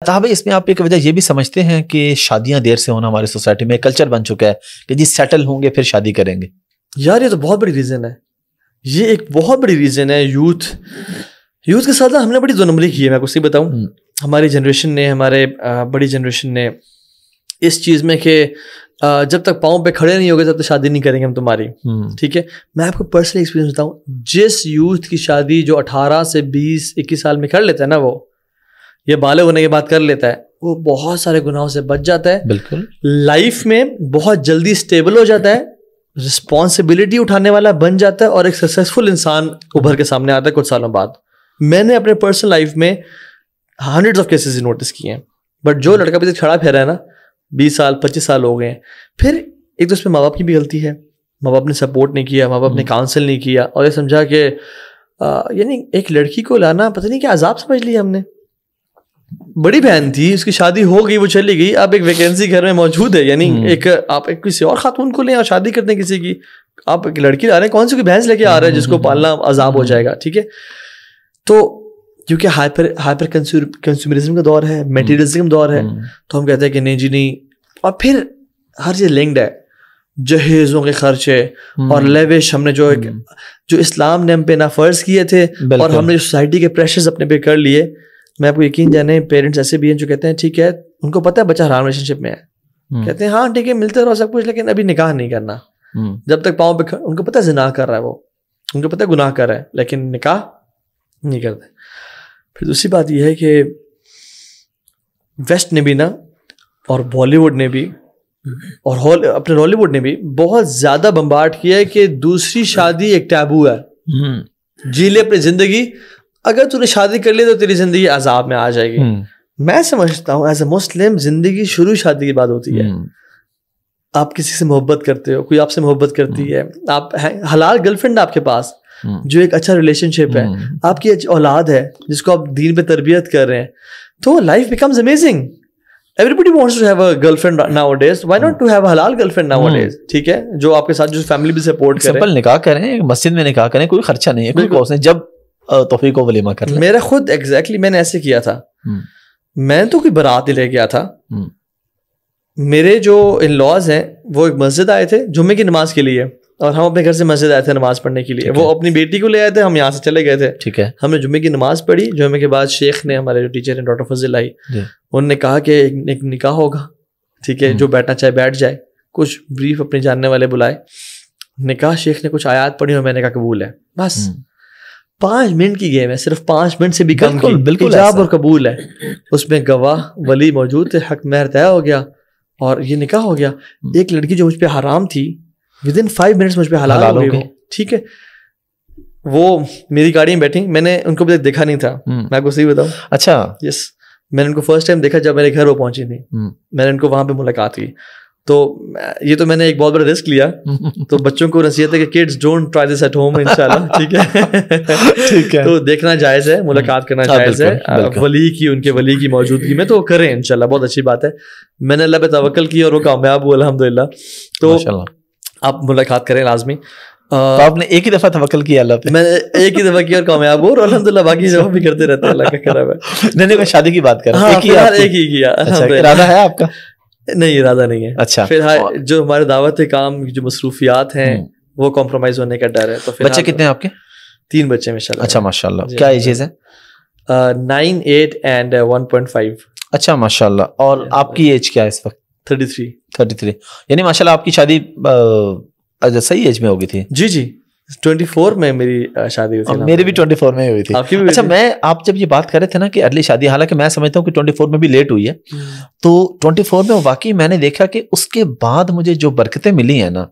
صاحب اس میں آپ ایک وجہ یہ بھی سمجھتے ہیں کہ شادیاں دیر سے ہونا ہماری سوسائٹی میں کلچر بن چکا ہے کہ جی سیٹل ہوں گے پھر شادی کریں گے؟ یار یہ تو بہت بڑی ریزن ہے, یہ ایک بہت بڑی ریزن ہے. یوتھ کے ساتھ ہم نے بڑی دو نمبری کی ہے. میں آپ کو صحیح بتاؤں, ہماری جنریشن نے, ہمارے بڑی جنریشن نے اس چیز میں کہ جب تک پاؤں پہ کھڑے نہیں ہوگے تب تک شادی نہیں کریں گے ہم تمہاری. ٹھیک ہے, میں آپ کو پرسنلی ایکسپیرینس بتاؤں, جس یوتھ کی شادی جو 18 سے 20-21 سال میں کر لیتا ہے نا, وہ یہ بالغ ہونے کے بعد کر لیتا ہے, وہ بہت سارے گناہوں سے بچ جاتا ہے. بالکل, لائف میں بہت جلدی اسٹیبل ہو جاتا ہے, رسپانسبلٹی اٹھانے والا بن جاتا ہے, اور ایک سکسیزفل انسان ابھر کے سامنے آتا ہے کچھ سالوں بعد. میں نے اپنے پرسنل لائف میں ہنڈریڈ آف کیسز نوٹس کیے ہیں. بٹ جو لڑکا بھی کھڑا پھیرا ہے نا, 20 سال 25 سال ہو گئے ہیں, پھر ایک تو اس میں ماں باپ کی بھی غلطی ہے. ماں باپ نے سپورٹ نہیں کیا, ماں باپ نے کاؤنسل نہیں کیا, اور یہ سمجھا کہ یعنی ایک لڑکی کو لانا پتہ نہیں کیا عذاب سمجھ لیا ہم نے. بڑی بہن تھی, اس کی شادی ہو گئی, وہ چلی گئی, اب ایک ویکینسی گھر میں موجود ہے. یعنی ایک آپ ایک کسی اور خاتون کو لیں اور شادی کرتے ہیں کسی کی, آپ ایک لڑکی لا رہے ہیں, کون سی کوئی بھینس لے کے آ رہے ہیں جس کو پالنا عذاب ہو جائے گا. ٹھیک ہے, تو کیونکہ ہائپر کنزیومرزم کا دور ہے, میٹیریلزم کا دور ہے, تو ہم کہتے ہیں کہ نہیں جی نہیں. اور پھر ہر چیز لنکڈ ہے, جہیزوں کے خرچے اور لیوش ہم نے جو اسلام نے ہم پہ نافرض کیے تھے, اور ہم نے سوسائٹی کے پریشرز اپنے پہ کر لیے. میں آپ کو یقین جانے, پیرنٹس ایسے بھی ہیں جو کہتے ہیں ٹھیک ہے, ان کو پتہ ہے بچہ حرام ریلیشن شپ میں ہے, کہتے ہیں ہاں ٹھیک ہے ملتے رہو سب کچھ, لیکن ابھی نکاح نہیں کرنا. جب تک پاؤں پہ, ان کو پتہ ہے زنا کر رہا ہے وہ, ان کو پتہ ہے گناہ کر رہا ہے, لیکن نکاح نہیں کرتے. پھر دوسری بات یہ ہے کہ ویسٹ نے بھی نا, اور بالی ووڈ نے بھی, اور اپنے ہالی ووڈ نے بھی بہت زیادہ بمبارڈ کیا ہے کہ دوسری شادی ایک ٹیبو ہے. جی لے اپنی زندگی, اگر تو نے شادی کر لی تو تیری زندگی عذاب میں آ جائے گی. میں سمجھتا ہوں ایز اے مسلم زندگی شروع شادی کے بعد ہوتی ہے. آپ کسی سے محبت کرتے ہو, کوئی آپ سے محبت کرتی ہے, آپ حلال گرل فرینڈ آپ کے پاس جو ایک اچھا ریلیشن شپ ہے, آپ کی اولاد ہے جس کو آپ دین پہ تربیت کر رہے ہیں, تو life becomes amazing. Everybody wants to have a girlfriend nowadays. Why not to have a halal girlfriend nowadays? ٹھیک ہے, جو آپ کے ساتھ جو فیملی بھی سپورٹ کرے. سمپل نکاح کریں, مسجد میں نکاح کریں, کوئی خرچہ نہیں ہے, کوئی کاسٹ نہیں, جب توفیق و ولیمہ کر لیں. میرا خود ایگزیکٹلی میں نے ایسے کیا تھا. میں تو کوئی بارات لے گیا تھا. میرے جو ان لاز ہیں وہ ایک مسجد آئے تھے جمعے کی نماز کے لیے, اور ہم اپنے گھر سے مسجد آئے تھے نماز پڑھنے کے لیے. وہ اپنی بیٹی کو لے آئے تھے, ہم یہاں سے چلے گئے تھے. ٹھیک ہے, ہم نے جمعے کی نماز پڑھی. جمعے کے بعد شیخ نے, ہمارے جو ٹیچر ہیں ڈاکٹر فضل آئی, انہوں نے کہا کہ ایک نکاح ہوگا. ٹھیک ہے, جو بیٹھنا چاہے بیٹھ جائے. کچھ بریف اپنے جاننے والے بلائے, نکاح شیخ نے کچھ آیات پڑھی اور میں نے کہا قبول ہے. بس 5 منٹ کی گیم ہے, صرف 5 منٹ سے بھی کم کی. بالکل ایجاب اور قبول ہے. اس میں گواہ ولی موجود تھے, حق مہر طے ہو گیا, اور یہ نکاح ہو گیا. ایک لڑکی جو مجھ پہ حرام تھی ودن 5 منٹس مجھ پہ حلال ہو گئی. ٹھیک ہے, وہ میری گاڑی میں بیٹھی, میں نے ان کو بھی دیکھا نہیں تھا. میں آپ کو صحیح بتاؤں, اچھا یس, میں نے ان کو فرسٹ ٹائم دیکھا جب میرے گھر وہ پہنچی تھی. میں نے ان کو وہاں پہ ملاقات کی. تو یہ تو میں نے ایک بہت بڑا رسک لیا. تو بچوں کو نصیحت ہے کہ kids don't try this at home انشاءاللہ. ٹھیک ہے, تو دیکھنا جائز ہے, ملاقات کرنا جائز ہے ولی کی, ان کے ولی کی موجودگی میں, تو کریں انشاءاللہ, بہت اچھی بات ہے. میں نے اللہ پہ توکل کی اور وہ کامیاب ہوا الحمدللہ. تو آپ ملاقات کریں لازمی. آپ نے ایک ہی دفعہ توکل کیا اللہ پہ؟ میں نے ایک ہی دفعہ کیا اور کامیاب ہو, اور الحمدللہ باقی جب بھی کرتے رہتے ہیں, اللہ کا کرم ہے. نہیں, میں شادی کی بات کر رہا ہوں. ایک ہی کیا. ارادہ ہے آپ کا؟ نہیں, ارادہ نہیں ہے. اچھا, پھر جو ہمارے دعوت کام جو مصروفیات ہیں وہ کمپرومائز ہونے کا ڈر ہے. تو بچے کتنے ہیں آپ کے؟ 3 بچے ماشاءاللہ. اچھا ماشاء اللہ. کیا ایجز ہیں؟ 9, 8 اینڈ 1.5. اچھا ماشاء اللہ. اور آپ کی ایج کیا ہے اس وقت؟ 33. یعنی ماشاء اللہ آپ کی شادی صحیح ایج میں ہو گئی تھی؟ جی جی, 24 میں میری شادی ہوئی تھی. میری بھی 24 میں ہوئی تھی. اچھا, آپ جب یہ بات کر رہے تھے نا کہ ارلی شادی, حالانکہ میں سمجھتا ہوں کہ 24 میں بھی لیٹ ہوئی ہے, تو 24 میں واقعی میں نے دیکھا کہ اس کے بعد مجھے جو برکتیں ملی ہیں نا,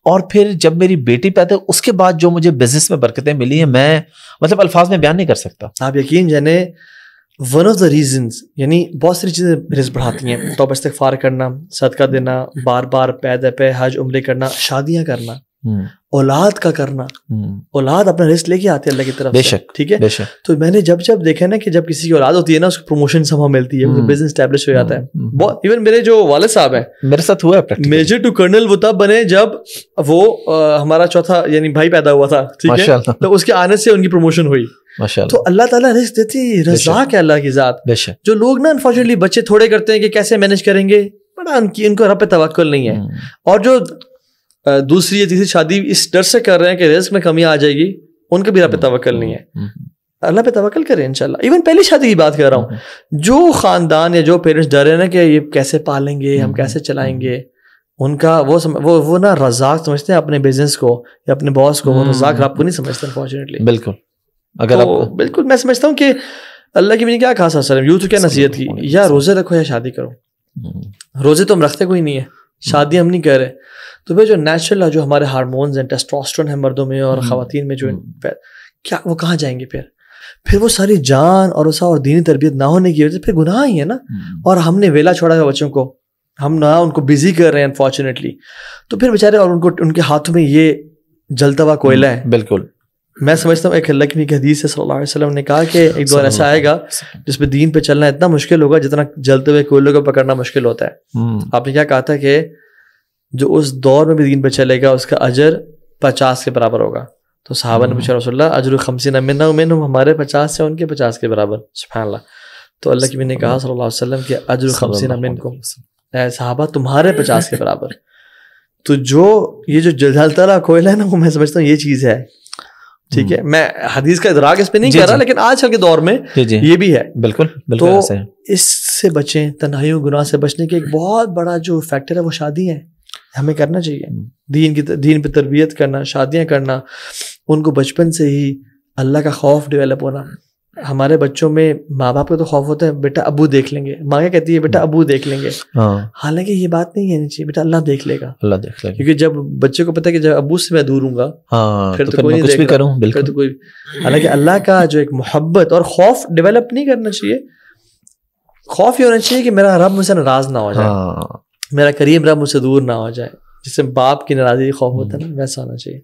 اور پھر جب میری بیٹی پیدا اس کے بعد جو مجھے بزنس میں برکتیں ملی ہیں, میں مطلب الفاظ میں بیان نہیں کر سکتا. آپ یقین جانے, ون آف دا ریزنس, یعنی بہت ساری چیزیں رزق بڑھاتی ہیں. توبہ استغفار کرنا, صدقہ دینا, بار بار پہ حج عمرے کرنا, شادیاں کرنا, اولاد کا کرنا. اولاد اپنا رزق لے کے آتے ہیں اللہ کی طرف سے. ٹھیک ہے, تو میں نے جب دیکھا نا کہ جب کسی کی اولاد ہوتی ہے نا, اس کو پروموشن سب ملتی ہے, بزنس اسٹیبلش ہو جاتا ہے. ایون میرے جو والد صاحب ہیں, میرے ساتھ ہوا ہے, میجر ٹو کرنل وہ تب بنے جب وہ ہمارا چوتھا یعنی بھائی پیدا ہوا تھا. ٹھیک ہے, تو اس کے آنے سے ان کی پروموشن ہوئی. تو اللہ تعالیٰ رزق دیتی, رزاق ہے اللہ کی ذات. جو لوگ نا انفارچونیٹلی بچے تھوڑے کرتے ہیں کہ کیسے مینج کریں گے, بڑا ان کو رب پہ توکل نہیں ہے. اور جو دوسری یا تیسری شادی اس ڈر سے کر رہے ہیں کہ رزق میں کمی آ جائے گی, ان کے بھی رب پہ توکل نہیں ہے. اللہ پہ توکل کریں انشاءاللہ. ایون پہلی شادی کی بات کر رہا ہوں, جو خاندان یا جو پیرنٹس ڈر رہے ہیں نا کہ یہ کیسے پالیں گے, ہم کیسے چلائیں گے, ان کا وہ نا رزاق سمجھتے ہیں اپنے بزنس کو یا اپنے باس کو, وہ رزاق رب کو نہیں سمجھتے انفارچونیٹلی. بالکل. اگر بالکل میں سمجھتا ہوں کہ اللہ کی میں نے کیا کہا صلی اللہ علیہ وسلم, یوں تو کیا نصیحت کی, یا روزے رکھو یا شادی کرو. روزے تو ہم رکھتے کوئی نہیں ہے, شادی ہم نہیں کر رہے. تو پھر جو نیچرل جو ہمارے ہارمونز ہیں, ٹیسٹوسٹرون ہے مردوں میں اور خواتین میں, جو کیا وہ کہاں جائیں گے پھر وہ ساری جان اور دینی تربیت نہ ہونے کی وجہ سے پھر گناہ ہی ہے نا. اور ہم نے ویلا چھوڑا ہے بچوں کو, ہم نہ ان کو بزی کر رہے ہیں انفارچونیٹلی. تو پھر بیچارے, اور ان کے ہاتھوں میں یہ جلتا ہوا کوئلہ ہے. بالکل. میں سمجھتا ہوں ایک اللہ کی حدیث ہے صلی اللہ علیہ وسلم نے کہا کہ ایک دور ایسا آئے گا جس پہ دین پہ چلنا اتنا مشکل ہوگا جتنا جلتے ہوئے کوئلے کو پکڑنا مشکل ہوتا ہے. آپ نے کیا کہا تھا کہ جو اس دور میں بھی دین پہ چلے گا اس کا اجر 50 کے برابر ہوگا. تو صحابہ نے پوچھا رسول اللہ اجر 50 منہم, ہمارے 50 سے ان کے 50 کے برابر. سبحان اللہ. تو اللہ کی نے کہا صلی اللہ علیہ وسلم کہ اجر 50 منکم, اے صحابہ تمہارے 50 کے برابر. تو جو یہ جو جلتا رہا کوئلہ ہے نا, وہ میں سمجھتا ہوں یہ چیز ہے. ٹھیک ہے, میں حدیث کا ادراک اس پہ نہیں کر رہا, لیکن آج کل کے دور میں یہ بھی ہے. بالکل. تو اس سے بچیں, تنہائیوں گناہ سے بچنے کے ایک بہت بڑا جو فیکٹر ہے وہ شادی ہے. ہمیں کرنا چاہیے دین پہ تربیت کرنا, شادیاں کرنا, ان کو بچپن سے ہی اللہ کا خوف ڈیولپ ہونا. ہمارے بچوں میں ماں باپ کا تو خوف ہوتا ہے, بیٹا ابو دیکھ لیں گے, ماں کیا کہتی ہے بیٹا ابو دیکھ لیں گے. حالانکہ یہ بات نہیں کہنی چاہیے, بیٹا اللہ دیکھ لے گا, اللہ دیکھ لے گا. کیونکہ جب بچے کو پتا ہے کہ جب ابو سے میں دور ہوں گا پھر تو کوئی نہیں دیکھ رہا, پھر تو کوئی. حالانکہ اللہ کا جو ایک محبت اور خوف ڈیولپ نہیں کرنا چاہیے. خوف یہ ہونا چاہیے کہ میرا رب مجھ سے ناراض نہ ہو جائے, میرا کریم رب مجھ سے دور نہ ہو جائے. جس سے باپ کی ناراضگی خوف ہوتا ہے نا, ویسا ہونا چاہیے.